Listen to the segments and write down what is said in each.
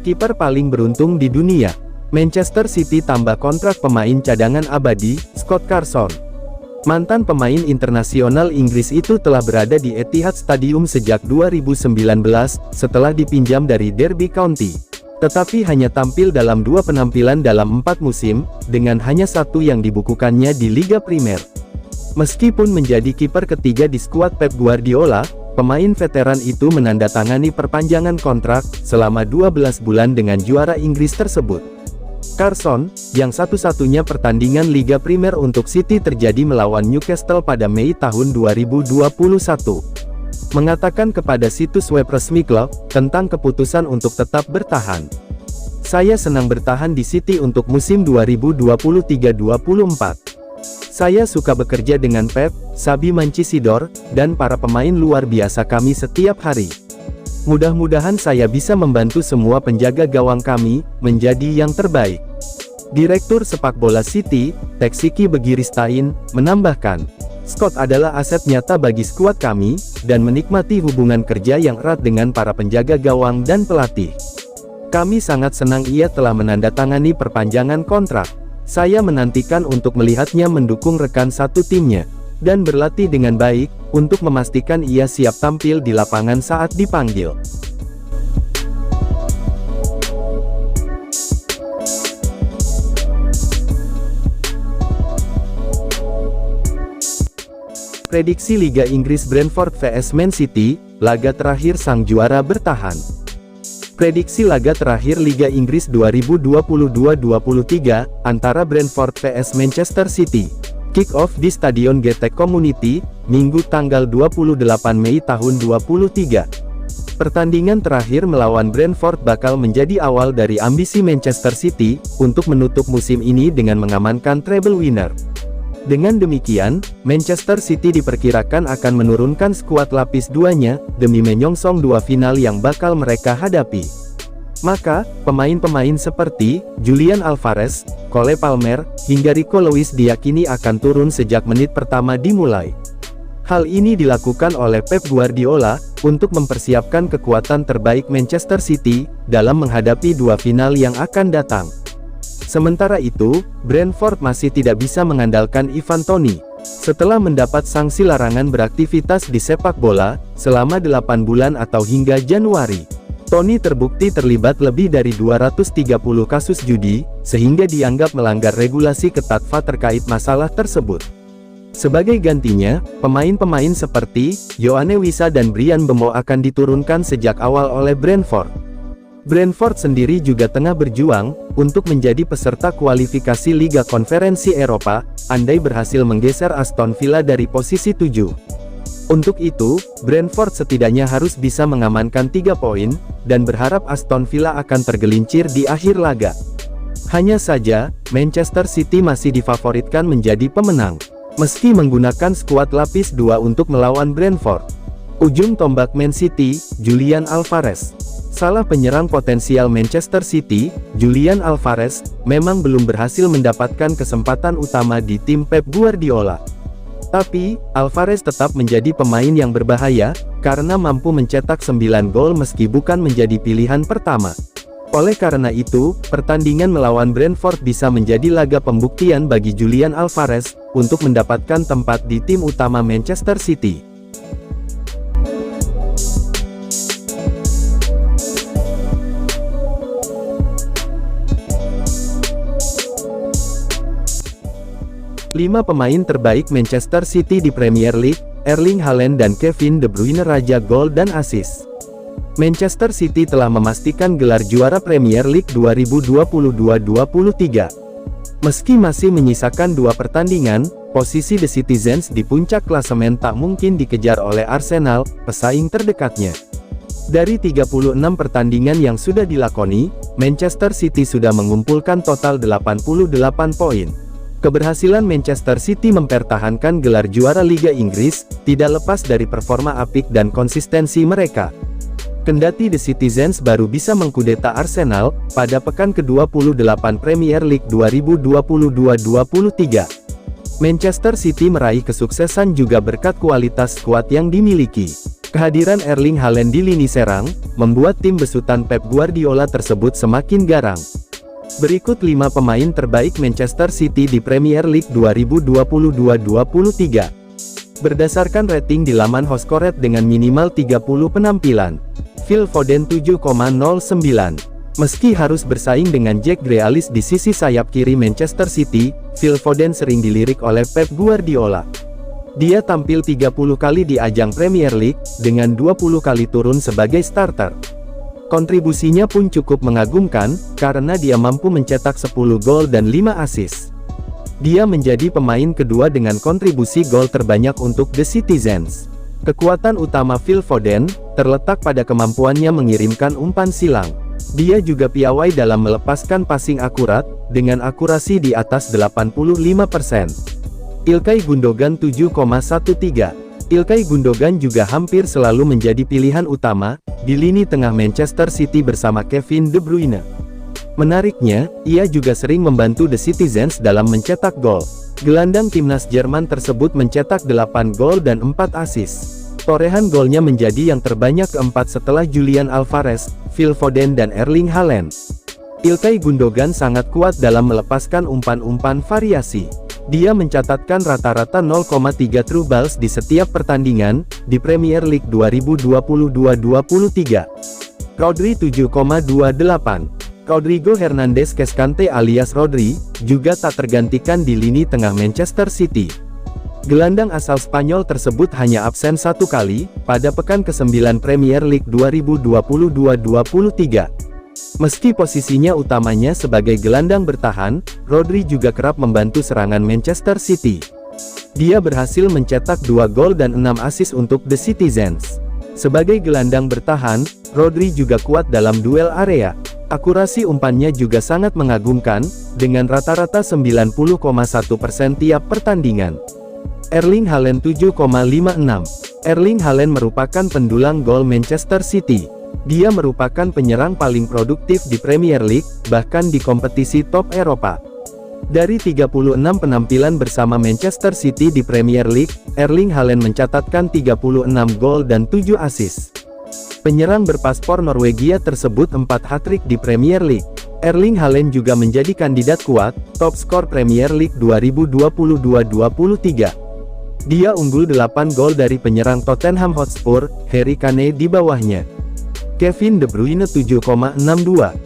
Kiper paling beruntung di dunia. Manchester City tambah kontrak pemain cadangan abadi, Scott Carson. Mantan pemain internasional Inggris itu telah berada di Etihad Stadium sejak 2019, setelah dipinjam dari Derby County. Tetapi hanya tampil dalam 2 penampilan dalam 4 musim, dengan hanya 1 yang dibukukannya di Liga Primer. Meskipun menjadi kiper ketiga di skuad Pep Guardiola, pemain veteran itu menandatangani perpanjangan kontrak selama 12 bulan dengan juara Inggris tersebut. Carson, yang satu-satunya pertandingan Liga Primer untuk City terjadi melawan Newcastle pada Mei tahun 2021, mengatakan kepada situs web resmi klub tentang keputusan untuk tetap bertahan. "Saya senang bertahan di City untuk musim 2023-24. Saya suka bekerja dengan Pep, Xabi Mancisidor, dan para pemain luar biasa kami setiap hari. Mudah-mudahan saya bisa membantu semua penjaga gawang kami menjadi yang terbaik." Direktur sepak bola City, Taksiki Begiristain, menambahkan, "Scott adalah aset nyata bagi skuad kami, dan menikmati hubungan kerja yang erat dengan para penjaga gawang dan pelatih. Kami sangat senang ia telah menandatangani perpanjangan kontrak. Saya menantikan untuk melihatnya mendukung rekan satu timnya, dan berlatih dengan baik, untuk memastikan ia siap tampil di lapangan saat dipanggil." Prediksi Liga Inggris Brentford vs Man City, laga terakhir sang juara bertahan. Prediksi laga terakhir Liga Inggris 2022-23, antara Brentford vs Manchester City. Kick-off di Stadion GT Community, Minggu tanggal 28 Mei tahun 2023. Pertandingan terakhir melawan Brentford bakal menjadi awal dari ambisi Manchester City, untuk menutup musim ini dengan mengamankan treble winner. Dengan demikian, Manchester City diperkirakan akan menurunkan skuad lapis 2-nya, demi menyongsong 2 final yang bakal mereka hadapi. Maka, pemain-pemain seperti Julian Alvarez, Cole Palmer, hingga Rico Lewis diyakini akan turun sejak menit pertama dimulai. Hal ini dilakukan oleh Pep Guardiola, untuk mempersiapkan kekuatan terbaik Manchester City, dalam menghadapi 2 final yang akan datang. Sementara itu, Brentford masih tidak bisa mengandalkan Ivan Toney. Setelah mendapat sanksi larangan beraktivitas di sepak bola, selama 8 bulan atau hingga Januari. Toney terbukti terlibat lebih dari 230 kasus judi, sehingga dianggap melanggar regulasi ketat VAR terkait masalah tersebut. Sebagai gantinya, pemain-pemain seperti Yoane Wissa dan Bryan Mbeumo akan diturunkan sejak awal oleh Brentford. Brentford sendiri juga tengah berjuang untuk menjadi peserta kualifikasi Liga Konferensi Eropa, andai berhasil menggeser Aston Villa dari posisi 7. Untuk itu, Brentford setidaknya harus bisa mengamankan 3 poin, dan berharap Aston Villa akan tergelincir di akhir laga. Hanya saja, Manchester City masih difavoritkan menjadi pemenang, meski menggunakan skuad lapis 2 untuk melawan Brentford. Ujung tombak Man City, Julian Alvarez. Salah penyerang potensial Manchester City, Julian Alvarez, memang belum berhasil mendapatkan kesempatan utama di tim Pep Guardiola. Tapi, Alvarez tetap menjadi pemain yang berbahaya, karena mampu mencetak 9 gol meski bukan menjadi pilihan pertama. Oleh karena itu, pertandingan melawan Brentford bisa menjadi laga pembuktian bagi Julian Alvarez, untuk mendapatkan tempat di tim utama Manchester City. Lima pemain terbaik Manchester City di Premier League, Erling Haaland dan Kevin De Bruyne raja gol dan assist. Manchester City telah memastikan gelar juara Premier League 2022-23. Meski masih menyisakan 2 pertandingan, posisi The Citizens di puncak klasemen tak mungkin dikejar oleh Arsenal, pesaing terdekatnya. Dari 36 pertandingan yang sudah dilakoni, Manchester City sudah mengumpulkan total 88 poin. Keberhasilan Manchester City mempertahankan gelar juara Liga Inggris, tidak lepas dari performa apik dan konsistensi mereka. Kendati The Citizens baru bisa mengkudeta Arsenal, pada pekan ke-28 Premier League 2022-23. Manchester City meraih kesuksesan juga berkat kualitas skuad yang dimiliki. Kehadiran Erling Haaland di lini serang, membuat tim besutan Pep Guardiola tersebut semakin garang. Berikut 5 pemain terbaik Manchester City di Premier League 2022-23. Berdasarkan rating di laman Hoscoret dengan minimal 30 penampilan. Phil Foden 7,09. Meski harus bersaing dengan Jack Grealish di sisi sayap kiri Manchester City, Phil Foden sering dilirik oleh Pep Guardiola. Dia tampil 30 kali di ajang Premier League, dengan 20 kali turun sebagai starter. Kontribusinya pun cukup mengagumkan, karena dia mampu mencetak 10 gol dan 5 assist. Dia menjadi pemain kedua dengan kontribusi gol terbanyak untuk The Citizens. Kekuatan utama Phil Foden, terletak pada kemampuannya mengirimkan umpan silang. Dia juga piawai dalam melepaskan passing akurat, dengan akurasi di atas 85%. Ilkay Gundogan 7,13. Ilkay Gundogan juga hampir selalu menjadi pilihan utama, di lini tengah Manchester City bersama Kevin De Bruyne. Menariknya, ia juga sering membantu The Citizens dalam mencetak gol. Gelandang timnas Jerman tersebut mencetak 8 gol dan 4 assist. Torehan golnya menjadi yang terbanyak keempat setelah Julian Alvarez, Phil Foden dan Erling Haaland. Ilkay Gundogan sangat kuat dalam melepaskan umpan-umpan variasi. Dia mencatatkan rata-rata 0,3 true balls di setiap pertandingan, di Premier League 2022-23. Rodri 7,28. Rodrigo Hernandez Cascante alias Rodri, juga tak tergantikan di lini tengah Manchester City. Gelandang asal Spanyol tersebut hanya absen 1 kali, pada pekan ke-9 Premier League 2022-23. Meski posisinya utamanya sebagai gelandang bertahan, Rodri juga kerap membantu serangan Manchester City. Dia berhasil mencetak 2 gol dan 6 assist untuk The Citizens. Sebagai gelandang bertahan, Rodri juga kuat dalam duel area. Akurasi umpannya juga sangat mengagumkan, dengan rata-rata 90,1% tiap pertandingan. Erling Haaland 7,56. Erling Haaland merupakan pendulang gol Manchester City. Dia merupakan penyerang paling produktif di Premier League, bahkan di kompetisi top Eropa. Dari 36 penampilan bersama Manchester City di Premier League, Erling Haaland mencatatkan 36 gol dan 7 assist. Penyerang berpaspor Norwegia tersebut 4 hat-trick di Premier League. Erling Haaland juga menjadi kandidat kuat, top skor Premier League 2022-23. Dia unggul 8 gol dari penyerang Tottenham Hotspur, Harry Kane di bawahnya. Kevin De Bruyne 7,62.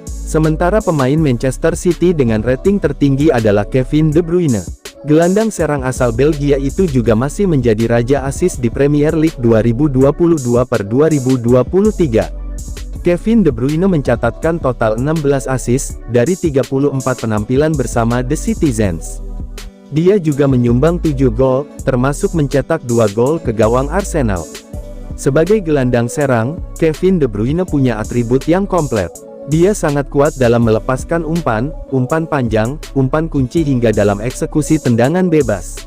Sementara pemain Manchester City dengan rating tertinggi adalah Kevin De Bruyne. Gelandang serang asal Belgia itu juga masih menjadi raja assist di Premier League 2022-2023. Kevin De Bruyne mencatatkan total 16 assist, dari 34 penampilan bersama The Citizens. Dia juga menyumbang 7 gol, termasuk mencetak 2 gol ke gawang Arsenal. Sebagai gelandang serang, Kevin De Bruyne punya atribut yang komplit. Dia sangat kuat dalam melepaskan umpan, umpan panjang, umpan kunci hingga dalam eksekusi tendangan bebas.